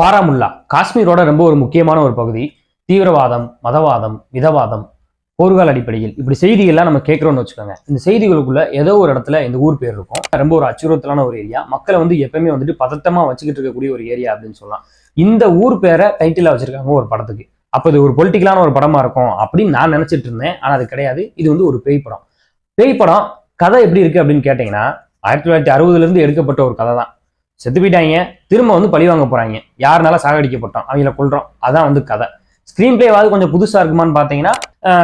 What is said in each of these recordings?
பாராமுல்லா காஷ்மீரோட ரொம்ப ஒரு முக்கியமான ஒரு பகுதி. தீவிரவாதம், மதவாதம், மிதவாதம், போர்க்கால அடிப்படையில் இப்படி செய்திகள்லாம் நம்ம கேட்குறோம்னு வச்சுக்கோங்க. இந்த செய்திகளுக்குள்ள ஏதோ ஒரு இடத்துல இந்த ஊர் பேர் இருக்கும். ரொம்ப ஒரு அச்சுறுத்தலான ஒரு ஏரியா. மக்களை எப்பவுமே பதட்டமா வச்சுக்கிட்டு இருக்கக்கூடிய ஒரு ஏரியா அப்படின்னு சொல்லலாம். இந்த ஊர் பேரை டைட்டிலா வச்சிருக்காங்க ஒரு படத்துக்கு. அப்போ இது ஒரு பொலிட்டிக்கலான ஒரு படமா இருக்கும் அப்படின்னு நான் நினைச்சிட்டு இருந்தேன். ஆனா அது கிடையாது. இது ஒரு பேய் படம். பேய் படம் கதை எப்படி இருக்கு அப்படின்னு கேட்டீங்கன்னா 1960 இருந்து எடுக்கப்பட்ட ஒரு கதை தான். செத்து போயிட்டாங்க, திரும்ப பழி வாங்க போறாங்க. யாருனால சாகடிக்கப்பட்டோம், அவங்கள கொல்றோம். அதான் கதை. ஸ்கிரீன் பிளேவாவது கொஞ்சம் புதுசா இருக்குமான்னு பாத்தீங்கன்னா,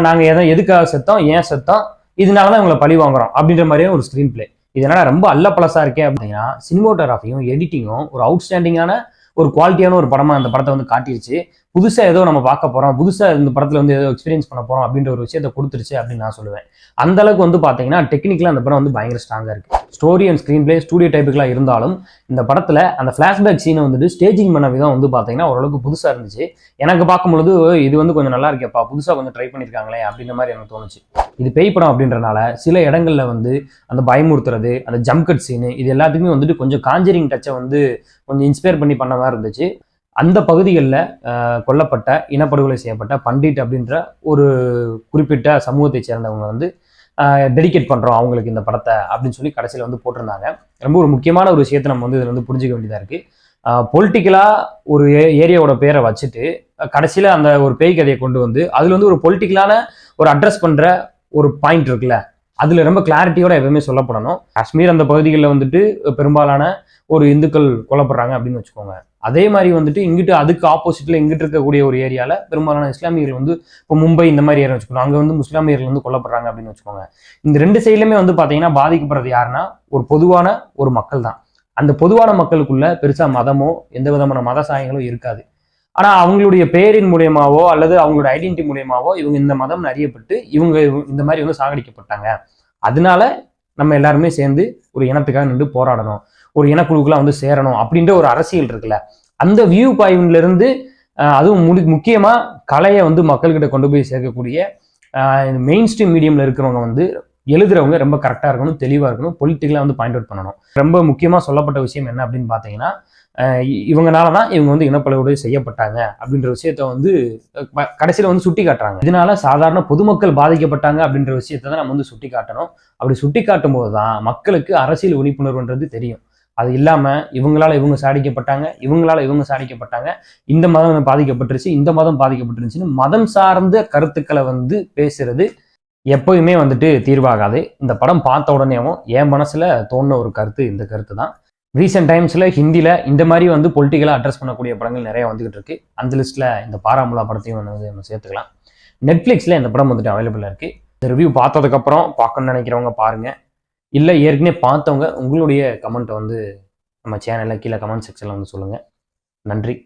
நாங்க எதுக்காக செத்தோம், ஏன் செத்தோம், இதனாலதான் இவங்களை பழி வாங்குறோம் அப்படின்ற மாதிரியே ஒரு ஸ்கிரீன் பிளே. இதனால ரொம்ப அல்லப்பலசா இருக்கே அப்படின்னா, சினிமோட்டோகிராஃபியும் எடிட்டிங்கும் ஒரு அவுட்ஸ்டாண்டிங்கான ஒரு குவாலிட்டியான ஒரு படமா அந்த படத்தை காட்டிருச்சு. புதுசா ஏதோ நம்ம பார்க்க போறோம், புதுசா இந்த படத்துல ஏதோ எக்ஸ்பீரியன்ஸ் பண்ண போறோம் அப்படின்ற ஒரு விஷயத்தை கொடுத்துருச்சு அப்படின்னு நான் சொல்லுவேன். அந்த அளவுக்கு பாத்தீங்கன்னா டெக்னிக்கலா அந்த படம் பயங்கர ஸ்ட்ராங்கா இருக்கு. Story and screenplay studio டைப்புகளா இருந்தாலும் இந்த படத்துல அந்த பிளாஷ்பேக் சீனை ஸ்டேஜிங் பண்ண விதம் பாத்தீங்கன்னா ஓரளவுக்கு புதுசா இருந்துச்சு. எனக்கு பார்க்கும்பொழுது இது கொஞ்சம் நல்லா இருக்கேப்பா, புதுசா கொஞ்சம் ட்ரை பண்ணிருக்காங்களே அப்படின்ற மாதிரி எனக்கு தோணுச்சு. இது பேய் படம் அப்படின்றனால சில இடங்கள்ல அந்த பயமுறுத்துறது, அந்த ஜம்ப் கட் சீனு, இது எல்லாத்துக்குமே கொஞ்சம் காஞ்சரிங் டச்சை கொஞ்சம் இன்ஸ்பயர் பண்ணி பண்ண மாதிரி இருந்துச்சு. அந்த பகுதிகளில் கொல்லப்பட்ட, இனப்படுகொலை செய்யப்பட்ட பண்டிட் அப்படின்ற ஒரு குறிப்பிட்ட சமூகத்தை சேர்ந்தவங்க டெடிகேட் பண்றோம் அவங்களுக்கு இந்த படத்தை அப்படின்னு சொல்லி கடைசியில் போட்டிருந்தாங்க. ரொம்ப ஒரு முக்கியமான ஒரு விஷயத்தை நம்ம இதில் புரிஞ்சுக்க வேண்டியதா இருக்கு. பொலிட்டிக்கலா ஒரு ஏரியாவோட பேரை வச்சுட்டு கடைசியில அந்த ஒரு பேய் கதையை கொண்டு அதுல ஒரு பொலிட்டிக்கலான ஒரு அட்ரஸ் பண்ற ஒரு பாயிண்ட் இருக்குல்ல, அதுல ரொம்ப கிளாரிட்டியோட எப்பவுமே சொல்லப்படணும். காஷ்மீர் அந்த பகுதிகளில் பெரும்பாலான ஒரு இந்துக்கள் கொல்லப்படுறாங்க அப்படின்னு வச்சுக்கோங்க. அதே மாதிரி இங்கிட்டு அதுக்கு ஆப்போசிட்ல இங்கிட்டு இருக்கக்கூடிய ஒரு ஏரியால பெரும்பாலான இஸ்லாமியர்கள் இப்போ மும்பை இந்த மாதிரி ஏரியா வச்சுக்கணும், அங்க முஸ்லாமியர்கள் கொல்லப்படுறாங்க அப்படின்னு வச்சுக்கோங்க. இந்த ரெண்டு சைட்லயுமே பாத்தீங்கன்னா பாதிக்கப்படுறது யாருன்னா ஒரு பொதுவான ஒரு மக்கள் தான். அந்த பொதுவான மக்களுக்குள்ள பெருசா மதமோ எந்த விதமான மத சாயங்களும் இருக்காது. ஆனா அவங்களுடைய பேரின் மூலியமாவோ அல்லது அவங்களோட ஐடென்டிட்டி மூலியமாவோ இவங்க இந்த மதம் அறியப்பட்டு இவங்க இந்த மாதிரி சாகடிக்கப்பட்டாங்க. அதனால நம்ம எல்லாருமே சேர்ந்து ஒரு இனத்துக்காக நின்று போராடணும், ஒரு இனக்குழுக்குள்ள சேரணும் அப்படின்ற ஒரு அரசியல் இருக்குல்ல, அந்த வியூ பாயிண்ட்ல இருந்து அதுவும் முக்கியமா கலையை மக்கள்கிட்ட கொண்டு போய் சேர்க்கக்கூடிய மெயின் ஸ்ட்ரீம் மீடியம்ல இருக்கிறவங்க எழுதுறவங்க ரொம்ப கரெக்டா இருக்கணும், தெளிவா இருக்கணும், பொலிட்டிக்கலா பாயிண்ட் அவுட் பண்ணணும். ரொம்ப முக்கியமா சொல்லப்பட்ட விஷயம் என்ன அப்படின்னு பாத்தீங்கன்னா, இவங்கனாலதான் இவங்க இனப்படுகொலை செய்யப்பட்டாங்க அப்படின்ற விஷயத்த கடைசியில சுட்டி காட்டுறாங்க. இதனால சாதாரண பொதுமக்கள் பாதிக்கப்பட்டாங்க அப்படின்ற விஷயத்த தான் நம்ம சுட்டி காட்டணும். அப்படி சுட்டி காட்டும் போதுதான் மக்களுக்கு அரசியல் விழிப்புணர்வுன்றது தெரியும். அது இல்லாம இவங்களால இவங்க சாடிக்கப்பட்டாங்க, இவங்களால இவங்க சாடிக்கப்பட்டாங்க, இந்த மதம் பாதிக்கப்பட்டுருச்சு, இந்த மதம் பாதிக்கப்பட்டுருச்சுன்னு மதம் சார்ந்த கருத்துக்களை பேசுறது எப்பயுமே தீர்வாகாது. இந்த படம் பார்த்த உடனேவும் என் மனசுல தோணுன ஒரு கருத்து இந்த கருத்து தான். ரீசெண்ட் டைம்ஸ்ல ஹிந்தியில இந்த மாதிரி பொலிட்டிக்கலா அட்ரஸ் பண்ணக்கூடிய படங்கள் நிறைய வந்துகிட்டு இருக்கு. அந்த லிஸ்ட்ல இந்த பாராமுல்லா படத்தையும் நம்ம சேர்த்துக்கலாம். நெட்ஃபிளிக்ஸ்ல இந்த படம் அவைலபிளா இருக்கு. இந்த ரிவ்யூ பார்த்ததுக்கு அப்புறம் பார்க்கணும்னு நினைக்கிறவங்க பாருங்க. இல்லை ஏற்கனவே பார்த்தவங்க உங்களுடைய கமெண்ட்டை நம்ம சேனல்ல கீழே கமெண்ட் செக்ஷன்ல சொல்லுங்க. நன்றி.